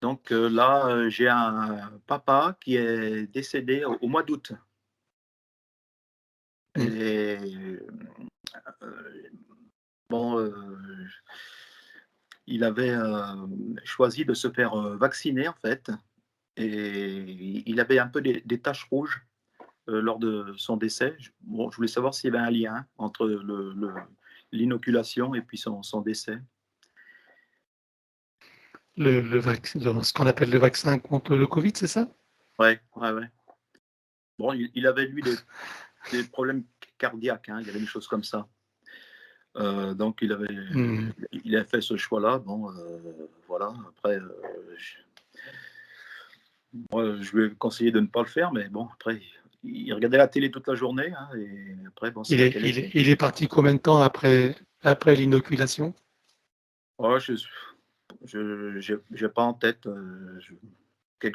Donc là, j'ai un papa qui est décédé au mois d'août Mmh. et bon, il avait, choisi de se faire, vacciner en fait et il avait un peu des taches rouges, lors de son décès. Je voulais savoir s'il y avait un lien entre l'inoculation et puis son décès. Ce qu'on appelle le vaccin contre le Covid, c'est ça? Ouais, ouais, ouais. Bon, il avait lui des problèmes cardiaques, hein, il y avait des choses comme ça. Donc Mmh. il a fait ce choix-là. Bon, voilà, après, moi, je lui ai conseillé de ne pas le faire, mais bon, après, il regardait la télé toute la journée, hein, et après, bon, c'est Il la est télé il est qui il est parti combien de temps après l'inoculation? ouais, j'ai pas en tête, quel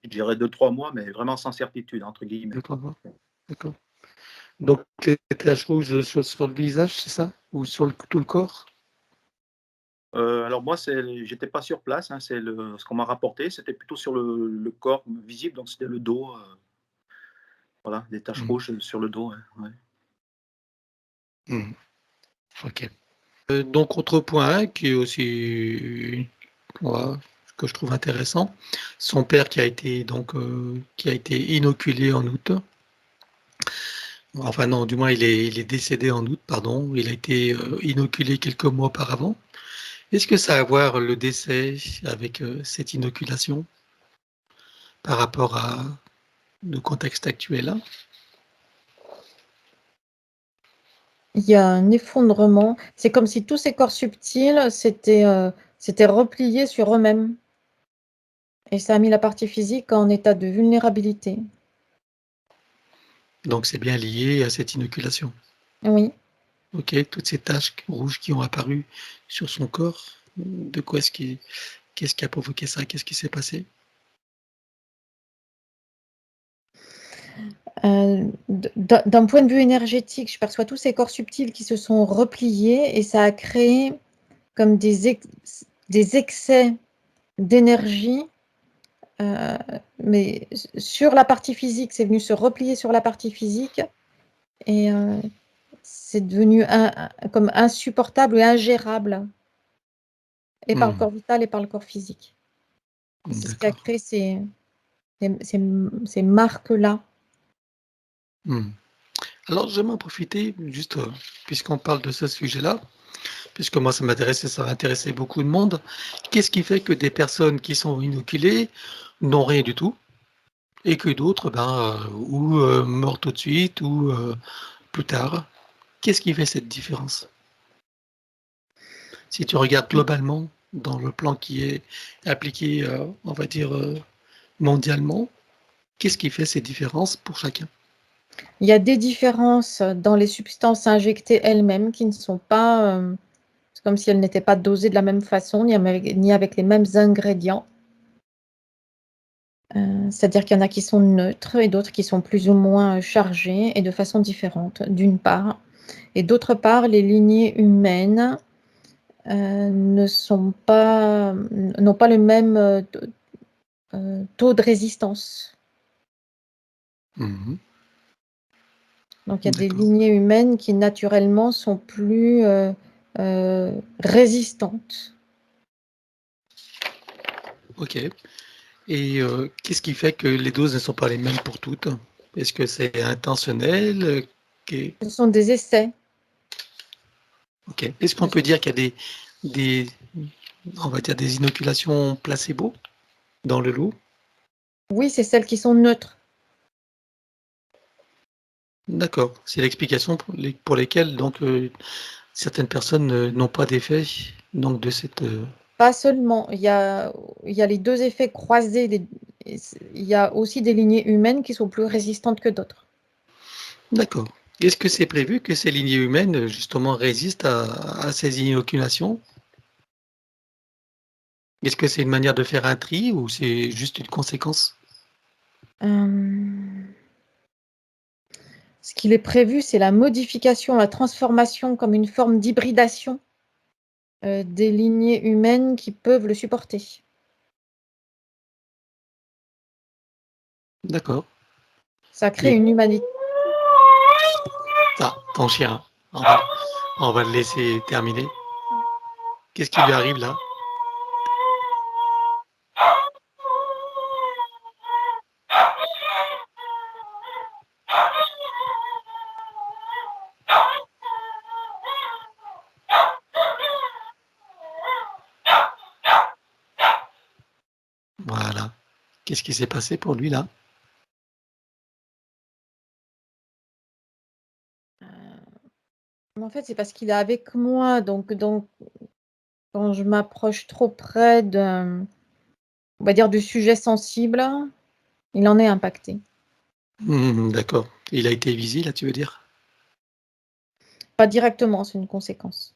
je dirais 2-3 mois, mais vraiment sans certitude, entre guillemets. 2-3 mois? D'accord. Donc les taches rouges sur le visage, c'est ça? Ou sur tout le corps? Alors moi, j'étais pas sur place, hein, c'est ce qu'on m'a rapporté, c'était plutôt sur le corps visible, donc c'était le dos, voilà, des taches Mmh. rouges sur le dos, ouais, ouais. Mmh. OK. Donc autre point qui est aussi, voilà, que je trouve intéressant, son père qui a été inoculé en août. Enfin non, du moins il est décédé en août, pardon. Il a été, inoculé quelques mois auparavant. Est-ce que ça a à voir le décès avec, cette inoculation par rapport à le contexte actuel, hein? Il y a un effondrement. C'est comme si tous ces corps subtils s'étaient repliés sur eux-mêmes et ça a mis la partie physique en état de vulnérabilité. Donc c'est bien lié à cette inoculation. Oui. OK, toutes ces taches rouges qui ont apparu sur son corps, de quoi est-ce qui qu'est-ce qui a provoqué ça? Qu'est-ce qui s'est D'un point de vue énergétique, je perçois tous ces corps subtils qui se sont repliés et ça a créé comme des excès d'énergie, heu, mais sur la partie physique, c'est venu se replier sur la partie physique et c'est devenu comme insupportable et ingérable et par le Mmh. corps vital et par le corps physique. C'est ce qui a D'accord. créé ces marques-là. Mmh. Alors j'aimerais en profiter juste, puisqu'on parle de ce sujet-là, puisque moi ça m'intéresse et ça va intéresser beaucoup de monde. Qu'est-ce qui fait que des personnes qui sont inoculées n'ont rien du tout et que d'autres, ben, meurent tout de suite ou, plus tard? Qu'est-ce qui fait cette différence? Si tu regardes globalement dans le plan qui est appliqué, on va dire, mondialement, qu'est-ce qui fait ces différences pour chacun? Il y a des différences dans les substances injectées elles-mêmes qui ne sont pas, c'est comme si elles n'étaient pas dosées de la même façon, ni avec les mêmes ingrédients. C'est-à-dire qu'il y en a qui sont neutres et d'autres qui sont plus ou moins, chargés et de façon différente, d'une part et d'autre part, les lignées humaines, ne sont pas, n'ont pas le même, taux de résistance. Mmh. Donc il y a des D'accord, lignées humaines qui naturellement sont plus, résistantes. OK. Et qu'est-ce qui fait que les doses ne sont pas les mêmes pour toutes? Est-ce que c'est intentionnel? Qu'est Ce sont des essais. OK. Est-ce qu'on peut dire qu'il y a des on va dire des inoculations placebo dans le lot? Oui, c'est celles qui sont neutres. D'accord. C'est l'explication pour lesquelles donc, certaines personnes, n'ont pas d'effet donc de cette, Pas seulement, il y a les 2 effets croisés, il y a aussi des lignées humaines qui sont plus résistantes que d'autres. d'accord. Est-ce que c'est prévu que ces lignées humaines, justement résistent à ces inoculations? Est-ce que c'est une manière de faire un tri ou c'est juste une conséquence? Hem, Ce qu'il est prévu, c'est la modification, la transformation comme une forme d'hybridation, des lignées humaines qui peuvent le supporter. D'accord. Ça crée Et une humanité. ton chien, on va le laisser terminer. Qu'est-ce qui lui arrive là? Voilà. Qu'est-ce qui s'est passé pour lui là? En fait, c'est parce qu'il est avec moi, donc quand je m'approche trop près on va dire, du sujet sensible, il en est impacté. D'accord. Il a été visé là, tu veux dire? Pas directement, c'est une conséquence.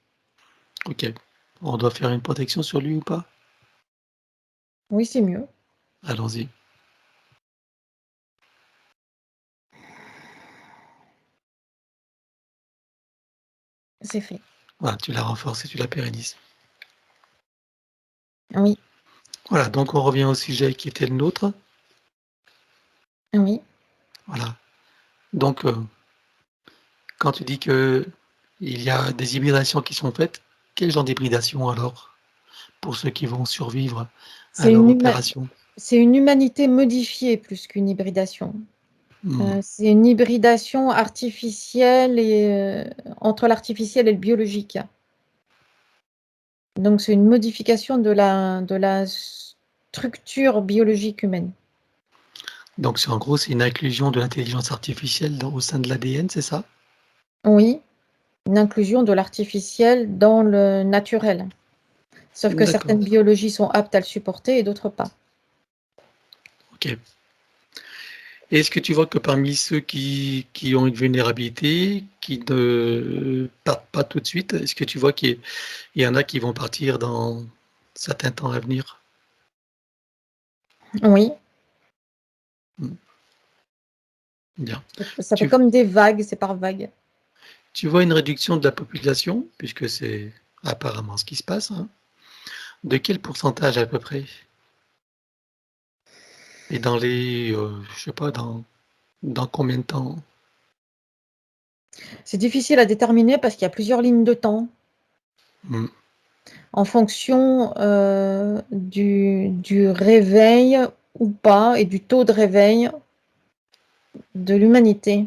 Ok. On doit faire une protection sur lui ou pas? Oui, c'est mieux. Allons-y. C'est fait. Voilà, tu la renforces et tu la pérennises. Oui, Voilà, donc on revient au sujet qui était le nôtre. oui. Voilà. Donc, quand tu dis que il y a des hybridations qui sont faites, quel genre d'hybridation alors pour ceux qui vont survivre à C'est leur une, opération? c'est une humanité modifiée plus qu'une hybridation. Hmm, C'est une hybridation artificielle et entre l'artificiel et le biologique. Donc, c'est une modification de la structure biologique humaine. Donc, en gros, c'est une inclusion de l'intelligence artificielle au sein de l'ADN, c'est ça? Oui, une inclusion de l'artificiel dans le naturel. Sauf que D'accord, certaines biologies sont aptes à le supporter et d'autres pas. ok. Et est-ce que tu vois que parmi ceux qui ont une vulnérabilité, qui ne partent pas tout de suite, est-ce que tu vois qu'il y en a qui vont partir dans certains temps à venir? Oui, Hmm, bien. ça fait Tu, comme des vagues, c'est par vagues. tu vois une réduction de la population, puisque c'est apparemment ce qui se passe, hein. De quel pourcentage à peu près? Et dans les, je sais pas, dans combien de temps? C'est difficile à déterminer parce qu'il y a plusieurs lignes de temps Hmm, en fonction du réveil ou pas et du taux de réveil de l'humanité,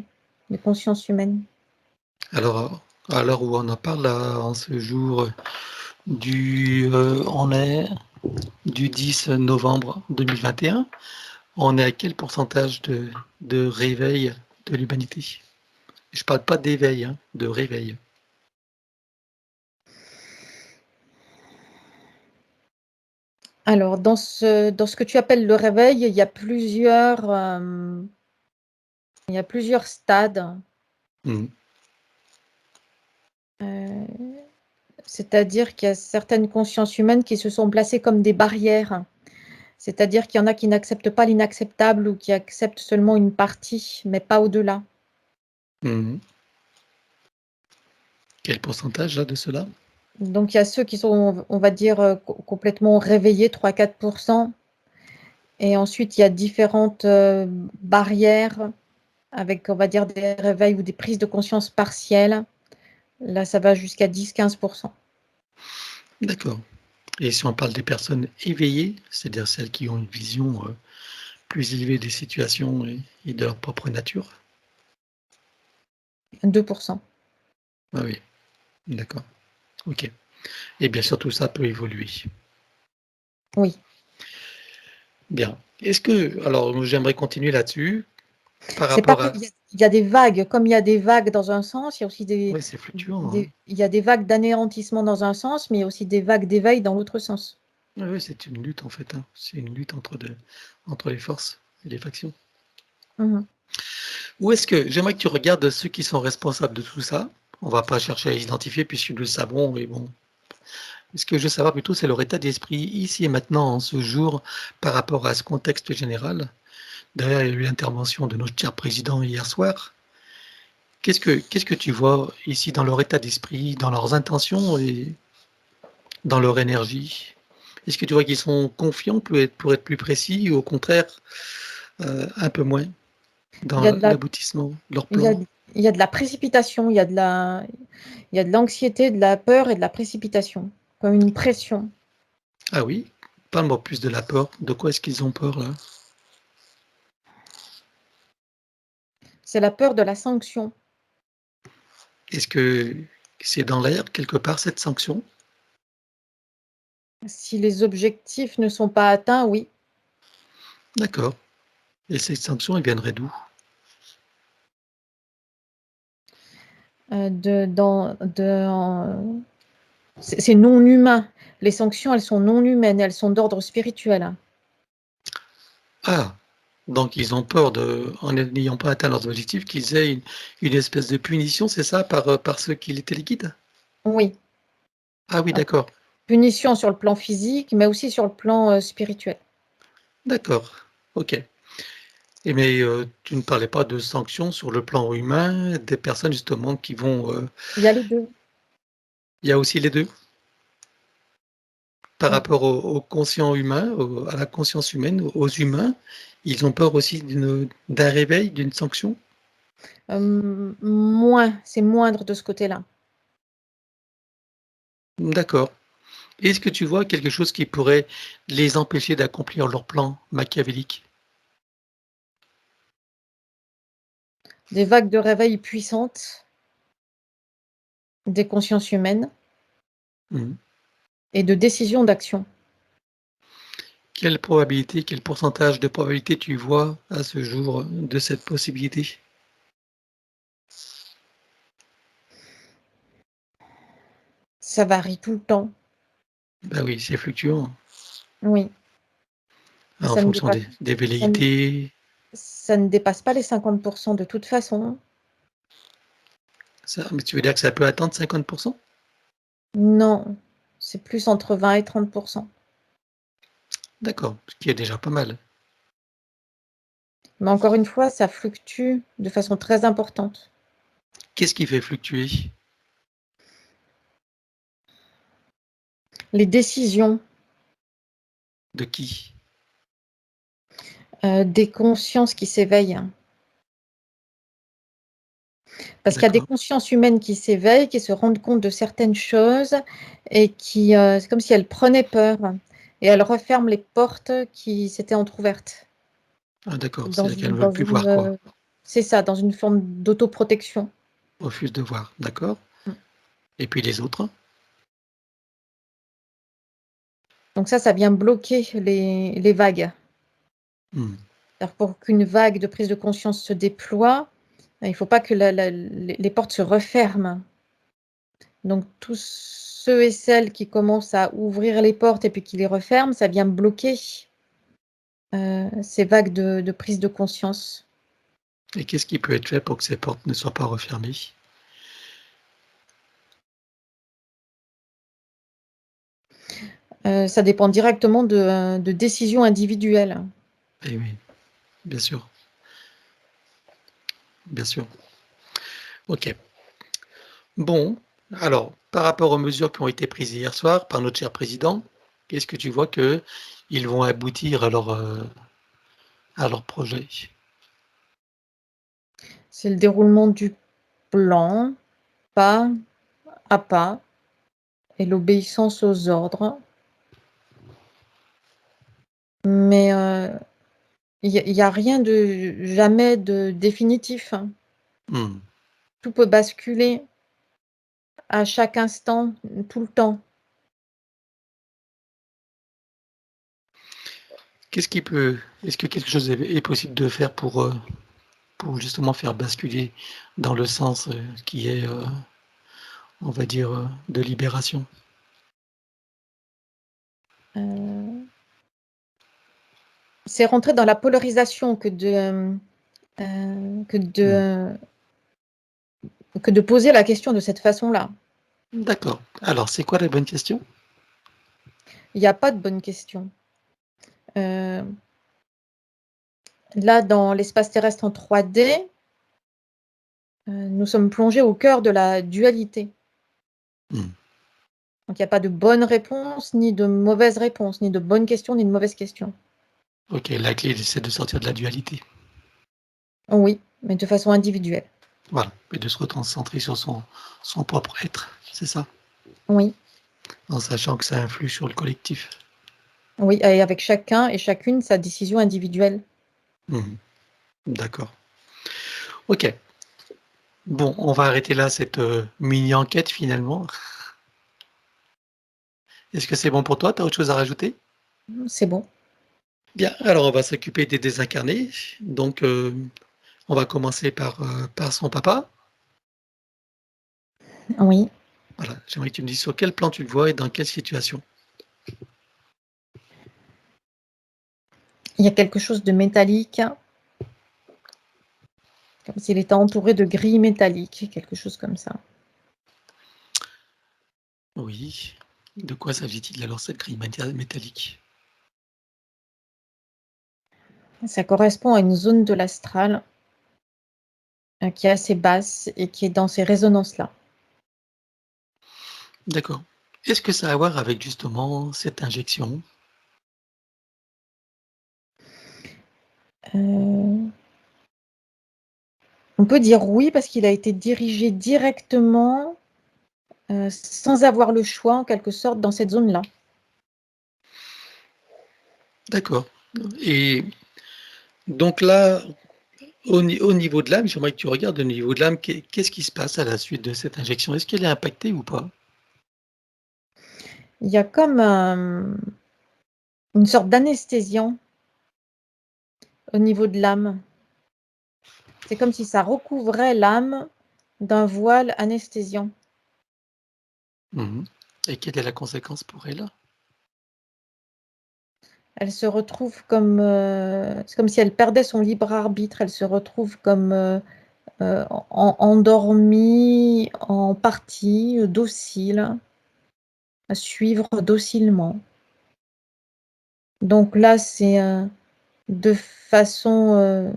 des consciences humaines. Alors, à l'heure où on en parle, là, en ce jour on est du 10 novembre 2021, on est à quel pourcentage de réveil de l'humanité? Je parle pas d'éveil, hein, de réveil. Alors, dans ce que tu appelles le réveil, il y a plusieurs stades. Hmm, Euh, C'est-à-dire qu'il y a certaines consciences humaines qui se sont placées comme des barrières. C'est-à-dire qu'il y en a qui n'acceptent pas l'inacceptable ou qui acceptent seulement une partie, mais pas au-delà. hmm. Quel pourcentage là de cela? Donc, il y a ceux qui sont, on va dire, complètement réveillés, 3-4%. Et ensuite, il y a différentes barrières avec, on va dire, des réveils ou des prises de conscience partielles. Là, ça va jusqu'à 10-15%. D'accord. Et si on parle des personnes éveillées, c'est-à-dire celles qui ont une vision plus élevée des situations et de leur propre nature? 2%. Ah oui, d'accord. Ok. Et bien sûr, tout ça peut évoluer. Oui. Bien. Alors j'aimerais continuer là-dessus par C'est rapport pareil, à. il y a des vagues. Comme il y a des vagues dans un sens, il y a aussi Oui, c'est fluctuant, hein. il y a des vagues d'anéantissement dans un sens, mais il y a aussi des vagues d'éveil dans l'autre sens. Oui, oui, c'est une lutte en fait, hein. C'est une lutte entre les forces et les factions. Mhm. Où est-ce que j'aimerais que tu regardes ceux qui sont responsables de tout ça? On va pas chercher à identifier puisque nous le savons, mais bon. Ce que je veux savoir plutôt, c'est leur état d'esprit ici et maintenant, en ce jour, par rapport à ce contexte général. D'ailleurs, il y a eu l'intervention de notre cher président hier soir. Qu'est-ce que tu vois ici dans leur état d'esprit, dans leurs intentions et dans leur énergie? Est-ce que tu vois qu'ils sont confiants pour être plus précis ou au contraire un peu moins Il dans y a de la, l'aboutissement de leur il y a, plan. il y a de la précipitation, il y a de l'anxiété, de la peur et de la précipitation, comme une pression. Ah oui? Parle-moi plus de la peur. De quoi est-ce qu'ils ont peur là? C'est la peur de la sanction. Est-ce que c'est dans l'air quelque part cette sanction? Si les objectifs ne sont pas atteints, oui. D'accord. Et cette sanction, elle viendrait d'où? C'est non humain. Les sanctions, elles sont non humaines, elles sont d'ordre spirituel. Ah! Donc ils ont peur de, en n'ayant pas atteint leurs objectifs, qu'ils aient une espèce de punition, c'est ça, par ceux qui les téléguident? Oui. Ah oui, d'accord. Punition sur le plan physique, mais aussi sur le plan spirituel. D'accord. OK. Et mais tu ne parlais pas de sanctions sur le plan humain, des personnes justement qui vont, Il y a les deux. il y a aussi les 2. Par Oui. rapport au conscient humain, à la conscience humaine, aux humains, ils ont peur aussi d'un réveil, d'une sanction? C'est moindre de ce côté-là. D'accord. Est-ce que tu vois quelque chose qui pourrait les empêcher d'accomplir leur plan machiavélique? Des vagues de réveil puissantes, des consciences humaines Mmh. et de décisions d'action. Quelle probabilité, quel pourcentage de probabilité tu vois à ce jour de cette possibilité? Ça varie tout le temps. Bah oui, c'est fluctuant, Oui. en Ça ne fonction dépasse, des ça ne, velléités. ça ne dépasse pas les 50% de toute façon. Ça, mais tu veux dire que ça peut atteindre 50%? Non, c'est plus entre 20 et 30%. D'accord, ce qui est déjà pas mal. Mais encore une fois, ça fluctue de façon très importante. Qu'est-ce qui fait fluctuer? Les décisions De qui? des consciences qui s'éveillent. Parce qu'il y a des D'accord. consciences humaines qui s'éveillent, qui se rendent compte de certaines choses et c'est comme si elles prenaient peur et elles referment les portes qui s'étaient entr'ouvertes. Ah d'accord, Dans c'est-à-dire qu'elles une, ne veulent dans plus une, voir quoi? c'est ça, dans une forme d'autoprotection. Refusent de voir, d'accord. Mm. Et puis les autres? Donc ça vient bloquer les vagues. Mmh. Alors pour qu'une vague de prise de conscience se déploie, il ne faut pas que les portes se referment. Donc tous ceux et celles qui commencent à ouvrir les portes et puis qui les referment, ça vient bloquer ces vagues de prise de conscience. Et qu'est-ce qui peut être fait pour que ces portes ne soient pas refermées? Ça dépend directement de décisions individuelles. Eh oui, bien sûr, bien sûr. OK. Bon, alors, par rapport aux mesures qui ont été prises hier soir par notre cher président, qu'est-ce que tu vois qu'ils vont aboutir à leur projet? C'est le déroulement du plan, pas à pas, et l'obéissance aux ordres. Mais il y a rien de jamais de définitif, hein. Mmh. Tout peut basculer à chaque instant, tout le temps. Est-ce que quelque chose est possible de faire pour justement faire basculer dans le sens, qui est, on va dire, de libération? Heu, c'est rentrer dans la polarisation Mmh. que de poser la question de cette façon-là. D'accord. Alors, c'est quoi la bonne question? Il y a pas de bonne question. Heu, Là, dans l'espace terrestre en 3D, nous sommes plongés au cœur de la dualité. Mmh. Donc il y a pas de bonne réponse, ni de mauvaise réponse, ni de bonne question, ni de mauvaise question. Ok, la clé, c'est de sortir de la dualité. Oui, mais de façon individuelle. Voilà, et de se reconcentrer sur son propre être, c'est ça, Oui, en sachant que ça influe sur le collectif. oui, et avec chacun et chacune sa décision individuelle. Mhm. D'accord. Ok. Bon, on va arrêter là cette mini-enquête finalement. Est-ce que c'est bon pour toi? Tu as autre chose à rajouter? C'est bon. Bien, alors on va s'occuper des désincarnés. Donc, on va commencer par son papa. Oui. Voilà, j'aimerais que tu me dises sur quel plan tu le vois et dans quelle situation. Il y a quelque chose de métallique, comme s'il était entouré de grilles métalliques, quelque chose comme ça. Oui. De quoi s'agit-il alors cette grille métallique? Ça correspond à une zone de l'astral qui est assez basse et qui est dans ces résonances-là. D'accord. Est-ce que ça a à voir avec justement cette injection? On peut dire oui parce qu'il a été dirigé directement, sans avoir le choix en quelque sorte dans cette zone-là. D'accord. Et donc là, au niveau de l'âme, j'aimerais que tu regardes au niveau de l'âme, qu'est-ce qui se passe à la suite de cette injection? Est-ce qu'elle est impactée ou pas? Il y a comme, une sorte d'anesthésiant au niveau de l'âme. C'est comme si ça recouvrait l'âme d'un voile anesthésiant. Mhm. Et quelle est la conséquence pour elle? Elle se retrouve comme, c'est comme si elle perdait son libre arbitre. Elle se retrouve comme, endormie en partie, docile, à suivre docilement. Donc là, c'est, de façon,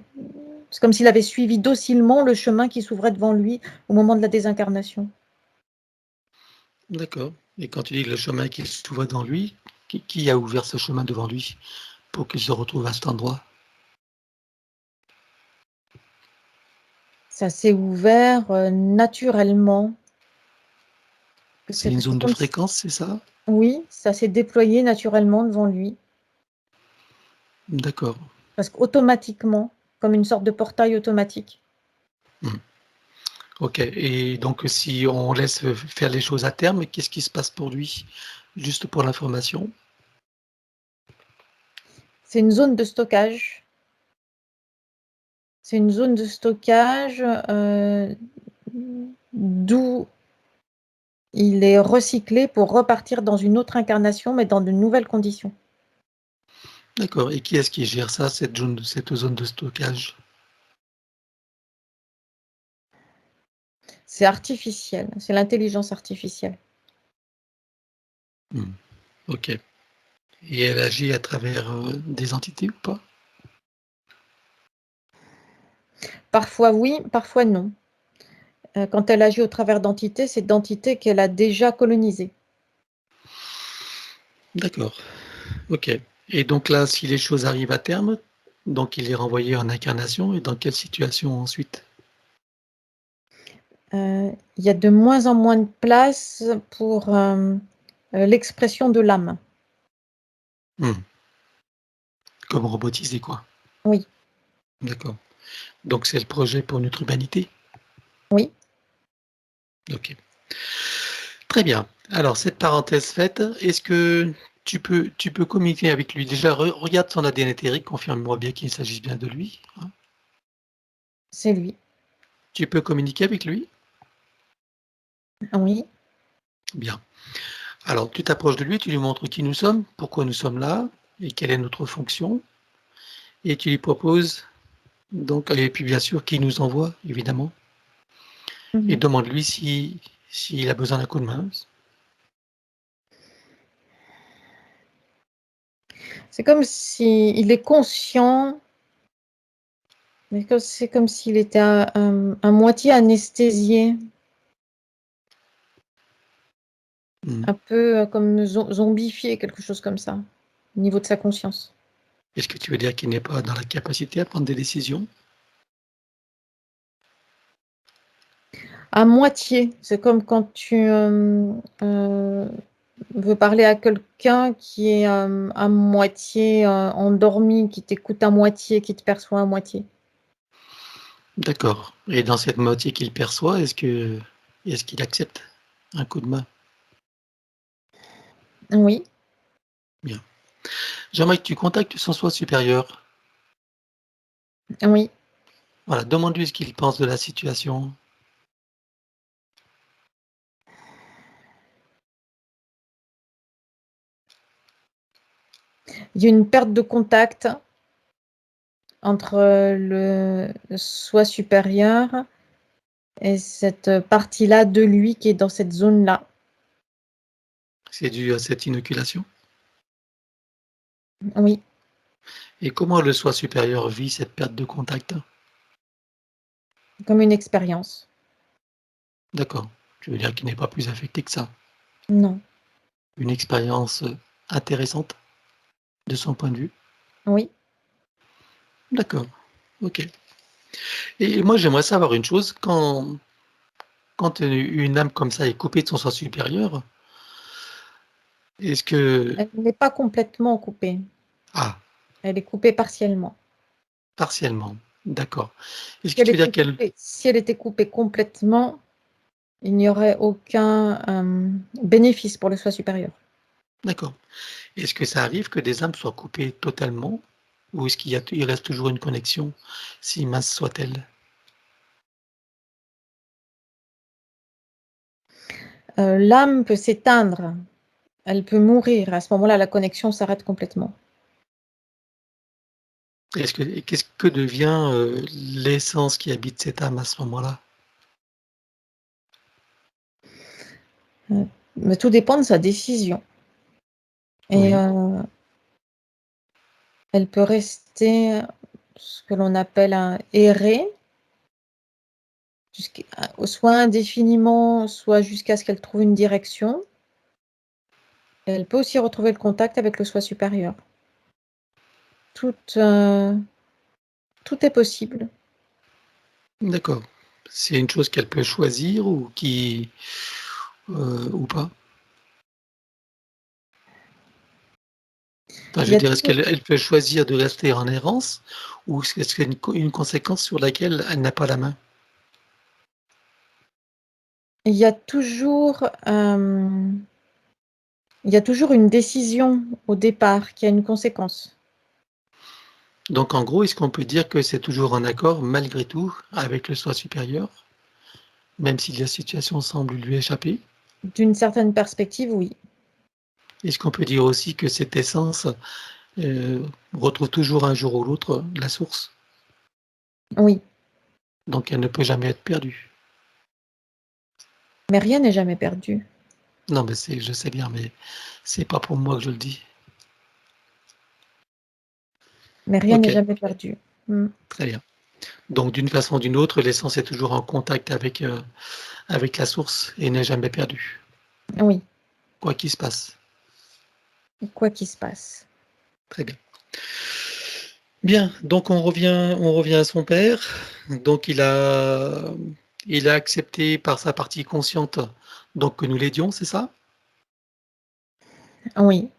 c'est comme s'il avait suivi docilement le chemin qui s'ouvrait devant lui au moment de la désincarnation. D'accord. Et quand tu dis le chemin qu'il se trouve dans lui, qui a ouvert ce chemin devant lui pour qu'il se retrouve à cet endroit? Ça s'est ouvert, naturellement. C'est une C'est zone de comme si fréquence, c'est ça? oui, ça s'est déployé naturellement devant lui, D'accord. presque automatiquement, comme une sorte de portail automatique. Mmh. OK, et donc si on laisse, faire les choses à terme, qu'est-ce qui se passe pour lui? Juste pour l'information? C'est une zone de stockage. C'est une zone de stockage, d'où il est recyclé pour repartir dans une autre incarnation, mais dans de nouvelles conditions. D'accord, et qui est-ce qui gère ça, cette zone de stockage? C'est artificiel, c'est l'intelligence artificielle. Mmh. OK, et elle agit à travers, des entités ou pas? Parfois oui, parfois non. Quand elle agit au travers d'entités, c'est d'entités qu'elle a déjà colonisées. D'accord, OK, et donc là, si les choses arrivent à terme, donc il est renvoyé en incarnation et dans quelle situation ensuite? Il y a de moins en moins de place pour, l'expression de l'âme. Mmh. Comme robotisé, quoi? Oui, D'accord, donc c'est le projet pour notre humanité? oui. OK. Très bien. Alors cette parenthèse faite, est-ce que tu peux communiquer avec lui? Déjà regarde son ADN éthérique, confirme-moi bien qu'il s'agisse bien de lui, hein. C'est lui. Tu peux communiquer avec lui? Oui. Bien. Alors tu t'approches de lui, tu lui montres qui nous sommes, pourquoi nous sommes là et quelle est notre fonction et tu lui proposes donc et puis bien sûr qui nous envoie évidemment et Mmh. demande-lui si s'il a besoin d'un coup de main. C'est comme s'il est conscient, mais que c'est comme s'il était à moitié anesthésié, Mmh. un peu, comme zombifié, quelque chose comme ça, au niveau de sa conscience. Est-ce que tu veux dire qu'il n'est pas dans la capacité à prendre des décisions? À moitié. C'est comme quand tu veux parler à quelqu'un qui est à moitié endormi, qui t'écoute à moitié, qui te perçoit à moitié. D'accord. Et dans cette moitié qu'il perçoit, est-ce qu'il accepte un coup de main? Oui, Bien. J'aimerais que tu contactes son soi supérieur. oui. Voilà, demande-lui ce qu'il pense de la situation. Il y a une perte de contact entre le soi supérieur et cette partie-là de lui qui est dans cette zone-là. C'est dû à cette inoculation. Oui, Et comment le soi supérieur vit cette perte de contact? comme une expérience. D'accord. Tu veux dire qu'il n'est pas plus affecté que ça. Non, Une expérience intéressante de son point de vue. oui. D'accord. Ok. Et moi, j'aimerais savoir une chose. Quand une âme comme ça est coupée de son soi supérieur, est-ce que... Elle n'est pas complètement coupée. Ah, Elle est coupée partiellement. partiellement. D'accord. Est-ce que tu veux dire qu'elle... Si elle était coupée complètement, il n'y aurait aucun bénéfice pour le soi supérieur. D'accord. Est-ce que ça arrive que des âmes soient coupées totalement? Ou est-ce il reste toujours une connexion, si mince soit-elle? L'âme peut s'éteindre, elle peut mourir. À ce moment-là, la connexion s'arrête complètement. Qu'est-ce que devient l'essence qui habite cette âme à ce moment-là? Mais tout dépend de sa décision. Et Oui, elle peut rester ce que l'on appelle un errer, soit indéfiniment, soit jusqu'à ce qu'elle trouve une direction. Elle peut aussi retrouver le contact avec le soi supérieur. Tout, tout est possible. d'accord. C'est une chose qu'elle peut choisir ou pas? Enfin, Il je y veux a dire, est-ce toujours, qu'elle peut choisir de rester en errance ou est-ce que c'est une conséquence sur laquelle elle n'a pas la main? il y a toujours, il y a toujours une décision au départ qui a une conséquence. Donc en gros, est-ce qu'on peut dire que c'est toujours en accord malgré tout avec le soi supérieur, même si la situation semble lui échapper? D'une certaine perspective, oui. Est-ce qu'on peut dire aussi que cette essence retrouve toujours un jour ou l'autre la source? Oui, Donc elle ne peut jamais être perdue. mais rien n'est jamais perdu. Non, mais je sais bien, mais c'est pas pour moi que je le dis. Mais rien Ok, n'est jamais perdu. Mm. très bien. Donc d'une façon ou d'une autre, l'essence est toujours en contact avec la source et n'est jamais perdue, Oui, quoi qu'il se passe. quoi qu'il se passe. Très bien. Bien, donc on revient à son père. Donc il a accepté par sa partie consciente donc que nous l'aidions, c'est ça? Oui,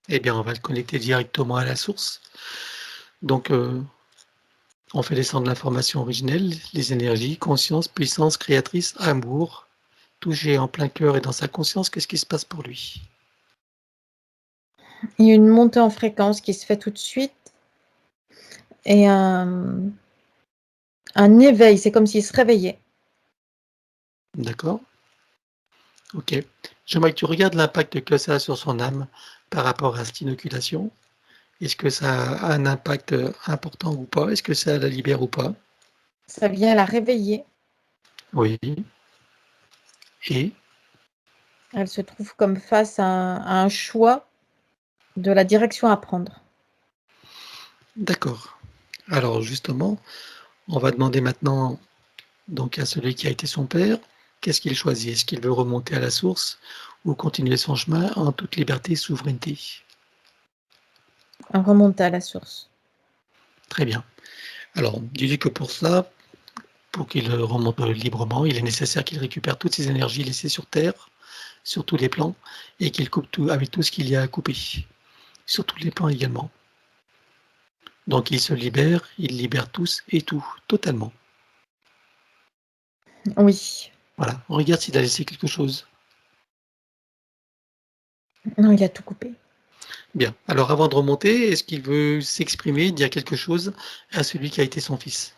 Eh bien, on va le connecter directement à la source. Donc, on fait descendre l'information originelle, les énergies, conscience, puissance, créatrice, amour, touché en plein cœur et dans sa conscience. Qu'est-ce qui se passe pour lui? il y a une montée en fréquence qui se fait tout de suite et un éveil, c'est comme s'il se réveillait. D'accord? Ok. J'aimerais que tu regardes l'impact que ça a sur son âme par rapport à cette inoculation. Est-ce que ça a un impact important ou pas? Est-ce que ça la libère ou pas? Ça vient la réveiller. Oui. Et Elle se trouve comme face à un choix de la direction à prendre. d'accord. Alors justement, on va demander maintenant donc à celui qui a été son père, qu'est-ce qu'il choisit? Est-ce qu'il veut remonter à la source ou continuer son chemin en toute liberté et souveraineté? remonter à la source. Très bien. Alors, dis-lui que pour ça, pour qu'il remonte librement, il est nécessaire qu'il récupère toutes ces énergies laissées sur Terre, sur tous les plans, et qu'il coupe tout avec tout ce qu'il y a à couper, sur tous les plans également. Donc il se libère, il libère tous et tout, totalement. Oui. Voilà, on regarde s'il a laissé quelque chose. Non, il a tout coupé. Bien, alors avant de remonter, est-ce qu'il veut s'exprimer, dire quelque chose à celui qui a été son fils?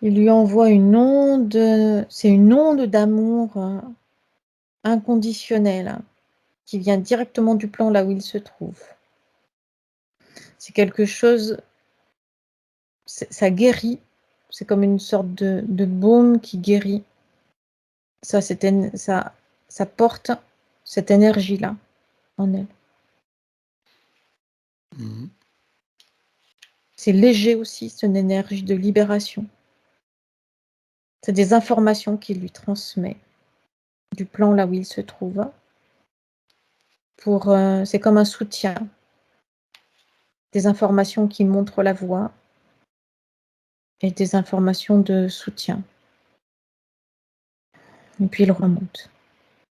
Il lui envoie une onde, c'est une onde d'amour inconditionnelle qui vient directement du plan là où il se trouve. C'est quelque chose, ça guérit, c'est comme une sorte de baume qui guérit. Ça porte cette énergie-là en elle. Mmh. C'est léger aussi, c'est une énergie de libération. C'est des informations qu'il lui transmet du plan là où il se trouve. C'est comme un soutien, des informations qui montrent la voie et des informations de soutien. Et puis il remonte.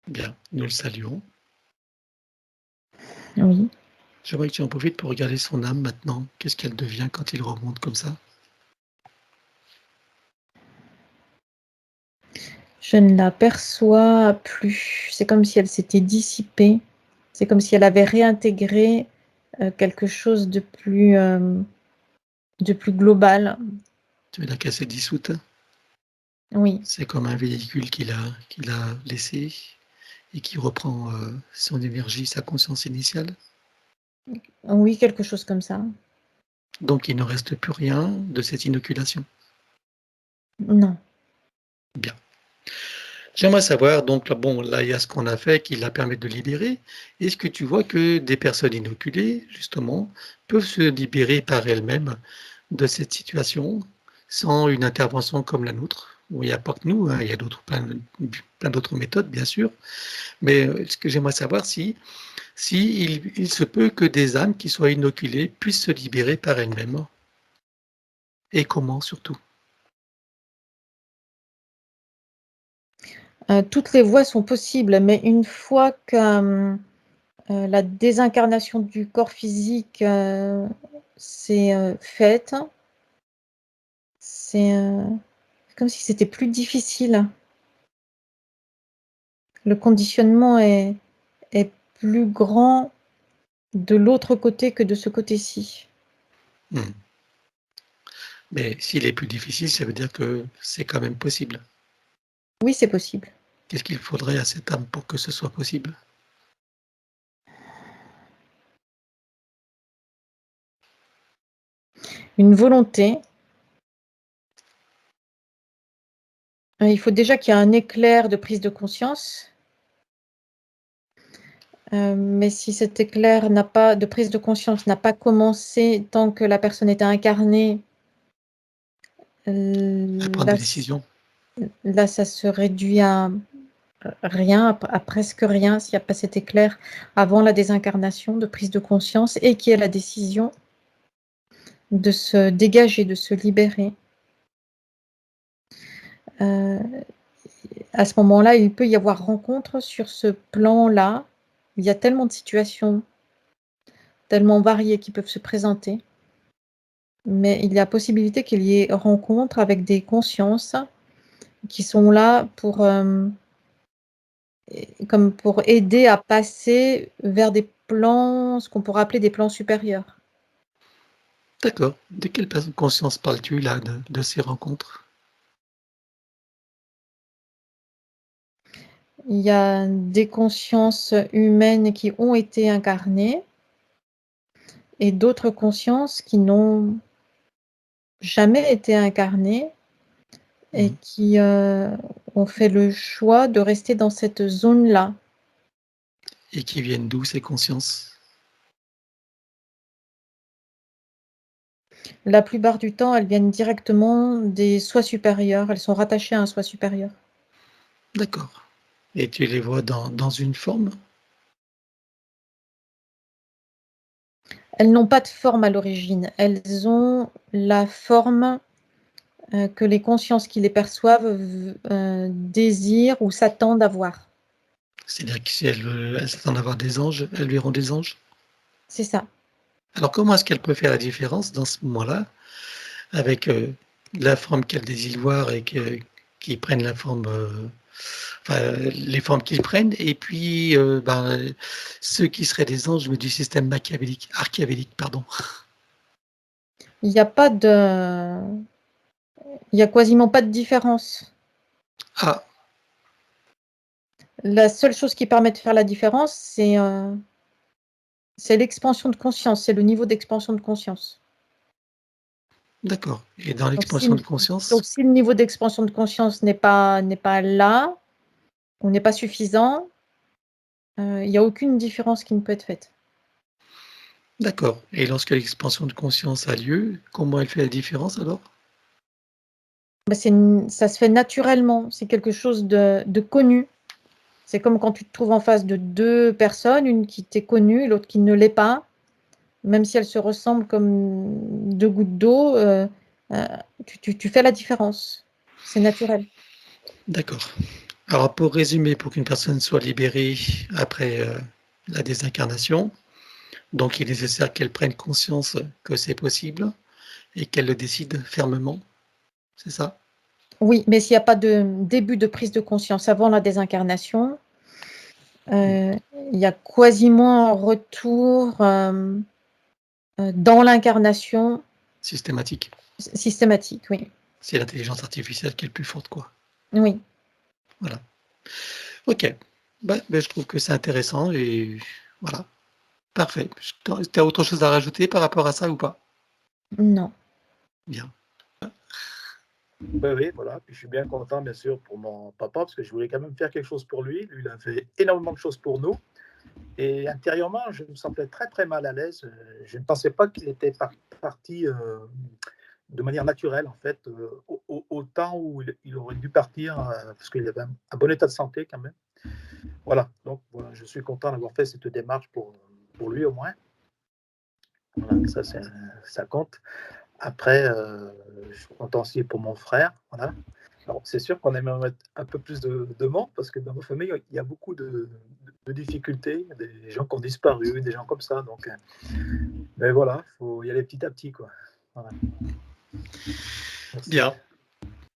Bien, nous le saluons. Oui. J'aimerais que tu en profites pour regarder son âme maintenant. Qu'est-ce qu'elle devient quand il remonte comme ça? Je ne l'aperçois plus. C'est comme si elle s'était dissipée. C'est comme si elle avait réintégré quelque chose de plus global. Tu veux dire qu'elle s'est dissoute? Oui, C'est comme un véhicule qu'il a laissé et qui reprend son énergie, sa conscience initiale. oui, quelque chose comme ça. Donc il ne reste plus rien de cette inoculation. Non. Bien. J'aimerais savoir, donc bon, là il y a ce qu'on a fait qui la permet de libérer. Est-ce que tu vois que des personnes inoculées, justement, peuvent se libérer par elles-mêmes de cette situation sans une intervention comme la nôtre? Où il n'y a pas que nous, hein, il y a plein d'autres méthodes, bien sûr. Mais ce que j'aimerais savoir, il se peut que des âmes qui soient inoculées puissent se libérer par elles-mêmes. Et comment surtout? Toutes les voies sont possibles, mais une fois que la désincarnation du corps physique s'est faite, c'est comme si c'était plus difficile. Le conditionnement est plus grand de l'autre côté que de ce côté-ci. Hmm. Mais s'il est plus difficile, ça veut dire que c'est quand même possible. Oui, c'est possible. Qu'est-ce qu'il faudrait à cette âme pour que ce soit possible? Une volonté. Il faut déjà qu'il y ait un éclair de prise de conscience. Mais si cet éclair de prise de conscience n'a pas commencé tant que la personne était incarnée, À prendre des décisions? là, ça se réduit à rien, à presque rien, s'il n'y a pas cet éclair avant la désincarnation de prise de conscience et qui est la décision de se dégager, de se libérer. À ce moment-là, il peut y avoir rencontre sur ce plan-là. Il y a tellement de situations, tellement variées qui peuvent se présenter, mais il y a possibilité qu'il y ait rencontre avec des consciences qui sont là comme pour aider à passer vers des plans, ce qu'on pourrait appeler des plans supérieurs. D'accord. De quelle conscience parles-tu là, de ces rencontres? Il y a des consciences humaines qui ont été incarnées et d'autres consciences qui n'ont jamais été incarnées et Mhm. qui ont fait le choix de rester dans cette zone-là. Et qui viennent d'où ces consciences? La plupart du temps, elles viennent directement des soi supérieurs, elles sont rattachées à un soi supérieur. D'accord. Et tu les vois dans une forme? Elles n'ont pas de forme à l'origine. Elles ont la forme que les consciences qui les perçoivent désirent ou s'attendent à voir. C'est-à-dire que si elle s'attend à voir des anges, elles verront des anges? C'est ça. Alors comment est-ce qu'elle peut faire la différence dans ce moment-là avec, la forme qu'elle désire voir et qui prennent la forme, enfin, les formes qu'ils prennent et puis, ceux qui seraient des anges, mais du système archéavélique, pardon. Il n'y a pas de... Il y a quasiment pas de différence. Ah, La seule chose qui permet de faire la différence, c'est l'expansion de conscience, c'est le niveau d'expansion de conscience. d'accord, et dans Donc si, l'expansion de conscience, donc, si le niveau d'expansion de conscience n'est pas là, ou n'est pas suffisant, il n'y a aucune différence qui ne peut être faite. d'accord, et lorsque l'expansion de conscience a lieu, comment elle fait la différence alors? Bah, ça se fait naturellement, c'est quelque chose de connu. C'est comme quand tu te trouves en face de deux personnes, une qui t'est connue et l'autre qui ne l'est pas. Même si elles se ressemblent comme deux gouttes d'eau, tu fais la différence. C'est naturel. D'accord. Alors pour résumer, pour qu'une personne soit libérée après, la désincarnation, donc il est nécessaire qu'elle prenne conscience que c'est possible et qu'elle le décide fermement, c'est ça? Oui, mais s'il n'y a pas de début de prise de conscience avant la désincarnation, il y a quasiment un retour dans l'incarnation Systématique. systématique, oui. C'est l'intelligence artificielle qui est le plus forte, quoi. Oui. Voilà. OK. Je trouve que c'est intéressant et voilà. Parfait. Tu as autre chose à rajouter par rapport à ça ou pas? Non. Bien. Oui, oui, voilà. Puis je suis bien content, bien sûr, pour mon papa, parce que je voulais quand même faire quelque chose pour lui. Lui, il a fait énormément de choses pour nous. Et intérieurement, je me sentais très, très mal à l'aise. Je ne pensais pas qu'il était parti de manière naturelle, en fait, au temps où il aurait dû partir, parce qu'il avait un bon état de santé quand même. Voilà. Donc, voilà, je suis content d'avoir fait cette démarche pour lui, au moins. Voilà, ça compte. Après, je suis content aussi pour mon frère. Voilà. Alors, c'est sûr qu'on aimerait mettre un peu plus de monde parce que dans ma famille, il y a beaucoup de difficultés, des gens qui ont disparu, des gens comme ça. Donc, mais voilà, il faut y aller petit à petit, quoi. Voilà. Merci. Bien.